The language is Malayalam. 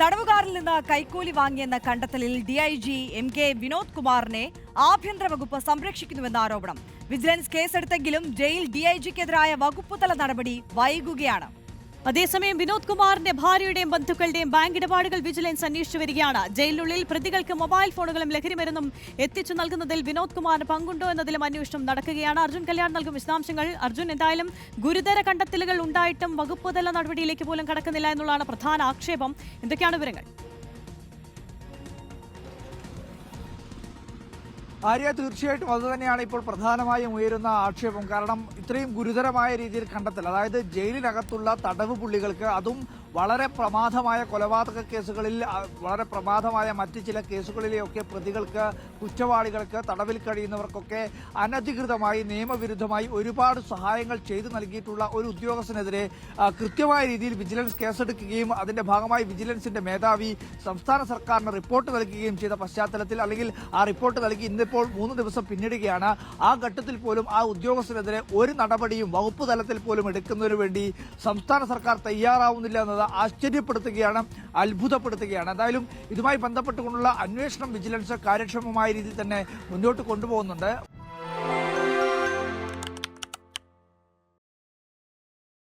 തടവുകാരിൽ നിന്ന് കൈക്കൂലി വാങ്ങിയെന്ന കണ്ടെത്തലിൽ ഡിഐജി എം.കെ. വിനോദ് കുമാറിനെ ആഭ്യന്തര വകുപ്പ് സംരക്ഷിക്കുന്നുവെന്ന ആരോപണം. വിജിലൻസ് കേസെടുത്തെങ്കിലും ജയിൽ ഡിഐജിക്കെതിരായ വകുപ്പുതല നടപടി വൈകുകയാണ്. അതേസമയം വിനോദ് കുമാറിന്റെ ഭാര്യയുടെയും ബന്ധുക്കളുടെയും ബാങ്ക് ഇടപാടുകൾ വിജിലൻസ് അന്വേഷിച്ചു വരികയാണ്. ജയിലിനുള്ളിൽ പ്രതികൾക്ക് മൊബൈൽ ഫോണുകളും ലഹരിമരുന്നും എത്തിച്ചു നൽകുന്നതിൽ വിനോദ് കുമാറിന് പങ്കുണ്ടോ എന്നതിലും അന്വേഷണം നടക്കുകയാണ്. അർജുൻ കല്യാൺ നൽകും വിശദാംശങ്ങൾ. അർജുൻ, എന്തായാലും ഗുരുതര കണ്ടെത്തലുകൾ ഉണ്ടായിട്ടും വകുപ്പുതല നടപടിയിലേക്ക് പോലും കടക്കുന്നില്ല എന്നുള്ളതാണ് പ്രധാന ആക്ഷേപം. എന്തൊക്കെയാണ് വിവരങ്ങൾ? ആര്യ, തീർച്ചയായിട്ടും അതുതന്നെയാണ് ഇപ്പോൾ പ്രധാനമായും ഉയരുന്ന ആക്ഷേപം. കാരണം ഇത്രയും ഗുരുതരമായ രീതിയിൽ കണ്ടെത്തൽ, അതായത് ജയിലിനകത്തുള്ള തടവ് പുള്ളികൾക്ക്, അതും വളരെ പ്രമാദമായ കൊലപാതക കേസുകളിൽ, വളരെ പ്രമാദമായ മറ്റ് ചില കേസുകളിലെയൊക്കെ പ്രതികൾക്ക്, കുറ്റവാളികൾക്ക്, തടവിൽ കഴിയുന്നവർക്കൊക്കെ അനധികൃതമായി നിയമവിരുദ്ധമായി ഒരുപാട് സഹായങ്ങൾ ചെയ്തു നൽകിയിട്ടുള്ള ഒരു ഉദ്യോഗസ്ഥനെതിരെ കൃത്യമായ രീതിയിൽ വിജിലൻസ് കേസെടുക്കുകയും അതിന്റെ ഭാഗമായി വിജിലൻസിന്റെ മേധാവി സംസ്ഥാന സർക്കാരിന് റിപ്പോർട്ട് നൽകുകയും ചെയ്ത പശ്ചാത്തലത്തിൽ, അല്ലെങ്കിൽ ആ റിപ്പോർട്ട് നൽകി ഇന്നിപ്പോൾ 3 ദിവസം പിന്നിടുകയാണ്. ആ ഘട്ടത്തിൽ പോലും ആ ഉദ്യോഗസ്ഥനെതിരെ ഒരു നടപടിയും വകുപ്പ് തലത്തിൽ പോലും എടുക്കുന്നതിനു വേണ്ടി സംസ്ഥാന സർക്കാർ തയ്യാറാവുന്നില്ല എന്നത് ആശ്ചര്യപ്പെടുത്തുകയാണ്, അത്ഭുതപ്പെടുത്തുകയാണ്. എന്തായാലും ഇതുമായി ബന്ധപ്പെട്ടുകൊണ്ടുള്ള അന്വേഷണം വിജിലൻസ് കാര്യക്ഷമമായ രീതിയിൽ തന്നെ മുന്നോട്ട് കൊണ്ടുപോകുന്നുണ്ട്.